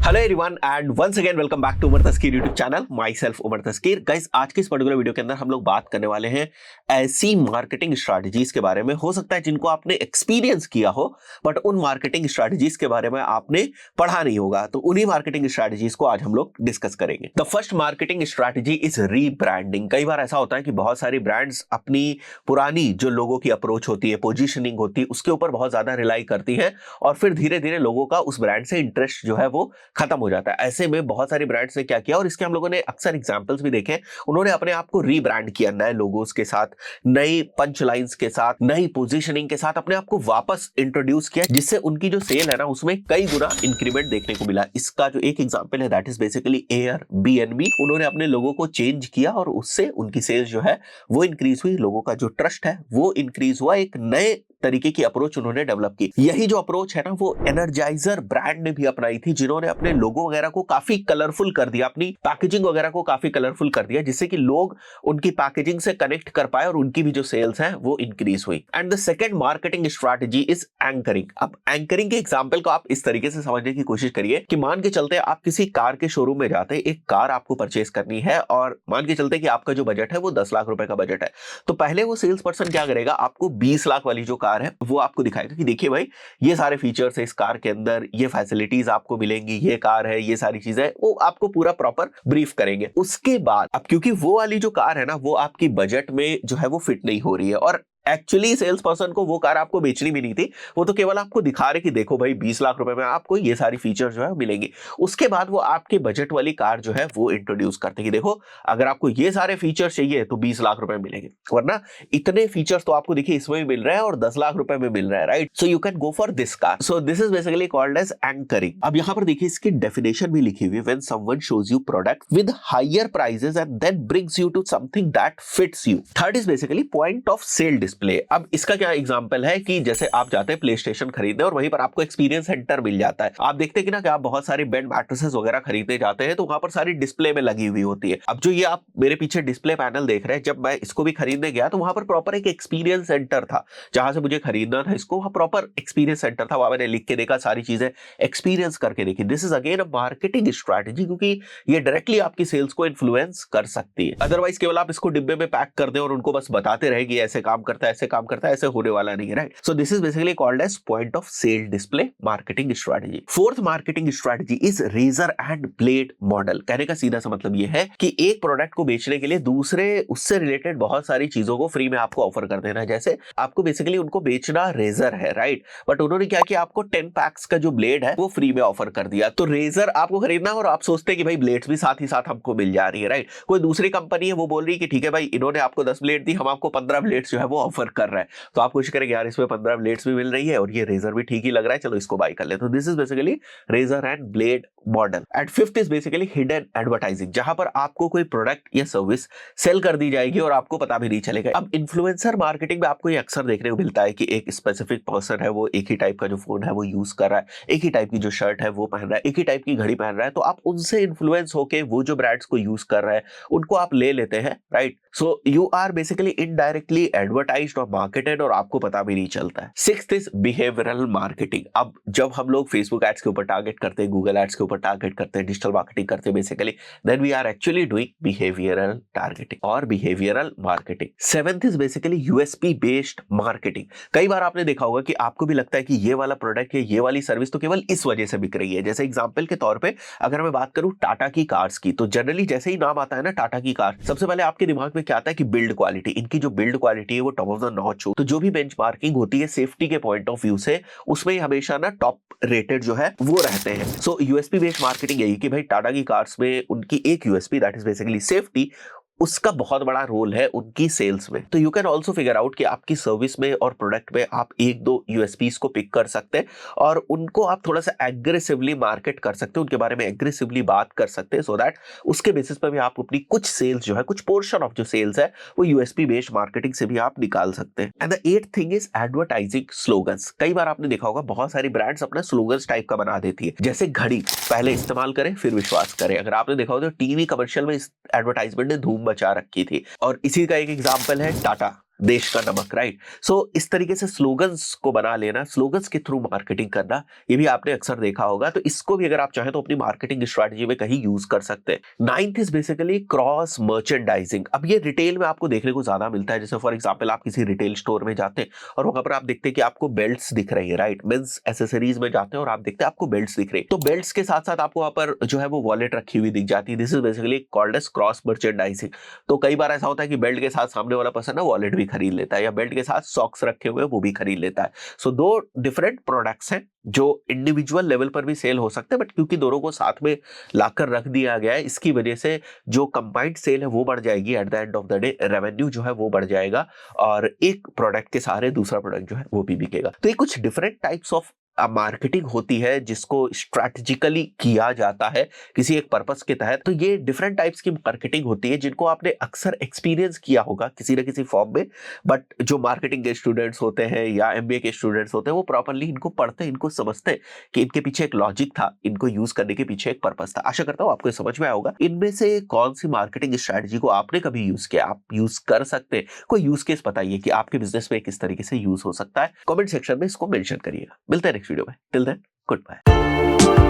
Hello everyone and once again welcome back to Umar Taskeer YouTube channel myself Umar Taskeer. Guys, आज के इस particular video के अंदर हम लोग बात करने वाले हैं ऐसी मार्केटिंग स्ट्रैटेजीज के बारे में, हो सकता है जिनको आपने एक्सपीरियंस किया हो बट उन मार्केटिंग स्ट्रैटेजीज के बारे में आपने पढ़ा नहीं होगा। तो उन्हीं मार्केटिंग स्ट्रैटेजीज को आज हम लोग डिस्कस करेंगे। The first marketing strategy is rebranding. कई बार ऐसा होता है कि बहुत सारी ब्रांड्स अपनी पुरानी जो लोगों की अप्रोच होती है, पोजिशनिंग होती है, उसके ऊपर बहुत ज्यादा रिलाई करती है और फिर धीरे धीरे लोगों का उस ब्रांड से इंटरेस्ट जो है वो खत्म हो जाता है। ऐसे में बहुत सारी ब्रांड्स ने क्या किया और इसके हम लोगों ने अक्सर एग्जांपल्स भी देखे, उन्होंने अपने आप को रीब्रांड किया, नए लोगोस के साथ, नई पंच लाइंस के साथ, नई पोजीशनिंग के साथ अपने आप को वापस इंट्रोड्यूस किया, जिससे उनकी जो सेल है ना उसमें कई गुना इंक्रीमेंट देखने को मिला। इसका जो एक एग्जांपल है दैट इज बेसिकली एयरबीएनबी। उन्होंने अपने लोगों को चेंज किया और उससे उनकी सेल्स जो है वो इंक्रीज हुई, लोगों का जो ट्रस्ट है वो इंक्रीज हुआ, एक नए तरीके की अप्रोच उन्होंने डेवलप की। यही जो अप्रोच है ना वो एनर्जाइजर ब्रांड ने भी अपनाई थी, जिन्होंने अपने लोगो वगैरह को काफी कलरफुल कर दिया, अपनी पैकेजिंग वगैरह को काफी कलरफुल कर दिया, जिससे कि लोग उनकी पैकेजिंग से कनेक्ट कर पाए और उनकी भी जो सेल्स है वो इंक्रीज हुई। And the second marketing strategy is anchoring. अब एंकरिंग के एग्जांपल को आप इस तरीके से समझने की कोशिश करिए कि मान के चलते आप किसी कार के शोरूम में जाते हैं, एक कार आपको परचेस करनी है और मान के चलते कि आपका जो बजट है वो 10 लाख रुपए का बजट है। तो पहले वो सेल्स पर्सन क्या करेगा, आपको 20 लाख वाली जो कार है वो आपको दिखाएगा कि देखिए भाई ये सारे फीचर्स है इस कार के अंदर, ये फैसिलिटीज आपको मिलेंगी, ये कार है, ये सारी चीजें, वो आपको पूरा प्रॉपर ब्रीफ करेंगे। उसके बाद अब क्योंकि वो वाली जो कार है ना वो आपकी बजट में जो है वो फिट नहीं हो रही है और एक्चुअली सेल्स पर्सन को वो कार आपको बेचनी भी नहीं थी, वो तो केवल आपको दिखा रहे कि देखो भाई 20 लाख रुपए में आपको ये सारी फीचर जो है मिलेंगे। उसके बाद वो आपके बजट वाली कार जो है वो इंट्रोड्यूस करते हैं कि देखो अगर आपको ये सारे फीचर्स चाहिए तो 20 लाख रुपए मिलेंगे, वरना इतने फीचर्स तो आपको देखिए इसमें भी मिल रहा है और 10 लाख रुपए में मिल रहा है, right? So you can go for this car. So this is basically called as anchoring. अब यहां पर देखिए इसकी डेफिनेशन भी लिखी हुई है, when someone shows you product with higher prices and then brings you to something that fits you. Third is basically point of sale display. अब इसका क्या एग्जांपल है कि जैसे आप जाते हैं प्ले स्टेशन खरीदने और वहीं पर आपको एक्सपीरियंस सेंटर मिल जाता है। आप देखते हैं कि ना कि आप बहुत सारी बेड मैट्रेसेस वगैरह खरीदने जाते हैं तो वहां पर सारी डिस्प्ले में लगी हुई होती है। अब जो ये आप मेरे पीछे डिस्प्ले पैनल देख रहे हैं, जब मैं इसको भी खरीदने गया तो वहां पर प्रॉपर एक एक्सपीरियंस सेंटर था, जहां से मुझे खरीदना था इसको, वहां प्रॉपर एक्सपीरियंस सेंटर था, वहां मैंने लिख के देखा, सारी चीजें एक्सपीरियंस करके देखी। This is again a marketing strategy, क्योंकि ये डायरेक्टली आपकी सेल्स को इन्फ्लुएंस कर सकती है। अदरवाइज केवल आप इसको डिब्बे में पैक कर दें और उनको बस बताते रहे कि ऐसे काम करता है, ऐसे काम करता है, ऐसे होने वाला नहीं है, right? So this is basically called as point of sale display marketing strategy. Fourth marketing strategy is razor and blade model. कहने का सीधा सा मतलब ये है कि एक प्रोडक्ट को बेचने के लिए दूसरे उससे रिलेटेड बहुत सारी चीजों को फ्री में आपको ऑफर कर देना है। जैसे आपको बेसिकली उनको बेचना रेजर है, राइट? बट उन्होंने क्या किया, आपको 10 पैक्स का जो ब्लेड है वो फ्री में ऑफर कर दिया। तो रेजर आपको खरीदना और आप सोचते हैं कि भाई ब्लेड्स भी साथ ही साथ हमको मिल जा रही है, राइट? कोई दूसरी कंपनी है वो बोल रही है कि ठीक है भाई इन्होंने आपको 10 ब्लेड दी, हम आपको 15 ब्लेड्स जो है वो ऑफर कर रहा है। तो आप कोशिश करेंगे यार इसमें 15 ब्लेड्स भी मिल रही है और ये रेजर भी ठीक ही लग रहा है, चलो इसको बाय कर ले। तो this is basically razor and blade model. And fifth is basically hidden advertising, जहां पर आपको कोई प्रोडक्ट या सर्विस सेल कर दी जाएगी और आपको पता भी नहीं चलेगा। अब इन्फ्लुएंसर मार्केटिंग में आपको ये अक्सर देखने को मिलता है कि एक स्पेसिफिक पर्सन है, वो एक ही टाइप का जो फोन है वो यूज कर रहा है, एक ही टाइप की जो शर्ट है वो पहन रहा है, एक ही टाइप की घड़ी पहन रहा है, तो आप उनसे इन्फ्लुएंस होके वो जो ब्रांड्स को यूज कर रहा है उनको आप ले लेते हैं, right? So you are basically indirectly advertised और मार्केटेड और आपको पता भी नहीं चलता है। Sixth is behavioural marketing. अब जब हम लोग फेसबुक एड्स के ऊपर टारगेट करते हैं, गूगल एड्स के ऊपर टारगेट करते हैं, डिजिटल मार्केटिंग करते हैं basically, then we are actually doing behavioural targeting और behavioural marketing. Seventh is basically USP based marketing. कई बार आपने देखा होगा कि आपको भी लगता है कि ये वाला प्रोडक्ट या ये वाली सर्विस तो केवल इस वजह से बिक रही है। जैसे एग्जांपल के तौर पे अगर मैं बात करूं टाटा की कार्स की, तो जनरली जैसे ही नाम आता है ना टाटा की कार, सबसे पहले आपके दिमाग में क्या आता है कि बिल्ड क्वालिटी, इनकी जो बिल्ड क्वालिटी है वो टॉप ऑफ द नॉच हो। तो जो भी बेंचमार्किंग होती है सेफ्टी के पॉइंट ऑफ व्यू से, उसमें हमेशा ना टॉप रेटेड जो है वो रहते हैं। सो यूएसपी बेस्ड मार्केटिंग यही कि भाई टाटा की कार्स में उनकी एक USP that is basically safety, उसका बहुत बड़ा रोल है उनकी सेल्स में। तो you can also figure out कि आपकी सर्विस में और प्रोडक्ट में आप एक दो यूएसपीज को पिक कर सकते हैं और उनको आप थोड़ा सा एग्रेसिवली मार्केट कर सकते हैं, उनके बारे में एग्रेसिवली बात कर सकते हैं, सो दैट उसके बेसिस पर भी आप अपनी कुछ सेल्स जो है, कुछ पोर्शन ऑफ जो सेल्स है वो यूएसपी बेस्ड मार्केटिंग से भी आप निकाल सकते हैं। And the eight thing is advertising slogans. कई बार आपने देखा होगा बहुत सारी ब्रांड्स अपना स्लोगन्स टाइप का बना देती है, जैसे घड़ी पहले इस्तेमाल करें फिर विश्वास करें। अगर आपने देखा हो तो टीवी कमर्शियल में इस एडवर्टाइजमेंट ने धूम मचा रखी थी। और इसी का एक एग्जांपल है टाटा, देश का नमक, राइट। सो इस तरीके से स्लोगन्स को बना लेना, स्लोगन्स के थ्रू मार्केटिंग करना, ये भी आपने अक्सर देखा होगा। तो इसको भी अगर आप चाहें तो अपनी मार्केटिंग स्ट्रेटजी में कहीं यूज कर सकते हैं। Ninth is basically cross merchandising. अब ये रिटेल में आपको देखने को ज्यादा मिलता है। जैसे फॉर एग्जाम्पल आप किसी रिटेल स्टोर में जाते हैं और वहां पर आप देखते हैं कि आपको बेल्ट्स दिख रही है, राइट। मेंस एसेसरीज में जाते हैं और आप देखते हैं आपको बेल्ट्स दिख रही है, तो बेल्ट्स के साथ साथ आपको वहां पर जो है वो वॉलेट रखी हुई दिख जाती है। This is basically called as cross merchandising. तो कई बार ऐसा होता है कि बेल्ट के साथ सामने वाला पर्सन ना वॉलेट भी खरीद लेता है, या बेल्ट के साथ सॉक्स रखे हुए वो भी खरीद लेता है। सो दो डिफरेंट प्रोडक्ट्स हैं जो इंडिविजुअल लेवल पर भी सेल हो सकते हैं, बट क्योंकि दोनों को साथ में लाकर रख दिया गया है, इसकी वजह से जो कंबाइंड सेल है वो बढ़ जाएगी। At the end of the day revenue जो है वो बढ़ जाएगा, और एक प्रोडक्ट के सहारे दूसरा प्रोडक्ट जो है वो भी बिकेगा। तो ये कुछ डिफरेंट टाइप्स ऑफ मार्केटिंग होती है जिसको स्ट्रैटेजिकली किया जाता है किसी एक पर्पस के तहत। तो ये डिफरेंट टाइप्स की मार्केटिंग होती है जिनको आपने अक्सर एक्सपीरियंस किया होगा किसी न किसी फॉर्म में, बट जो मार्केटिंग के स्टूडेंट्स होते हैं या एमबीए के स्टूडेंट्स होते हैं वो प्रॉपर्ली इनको पढ़ते हैं, इनको समझते हैं कि इनके पीछे एक लॉजिक था, इनको यूज करने के पीछे एक पर्पस था। आशा करता हूं आपको समझ में आया होगा। इनमें से कौन सी मार्केटिंग स्ट्रैटेजी को आपने कभी यूज किया, आप यूज कर सकते हैं, कोई यूज केस बताइए कि आपके बिजनेस में किस तरीके से यूज हो सकता है। कमेंट सेक्शन में इसको मेंशन करिएगा। मिलते हैं नेक्स्ट वीडियो में। Till then, good bye.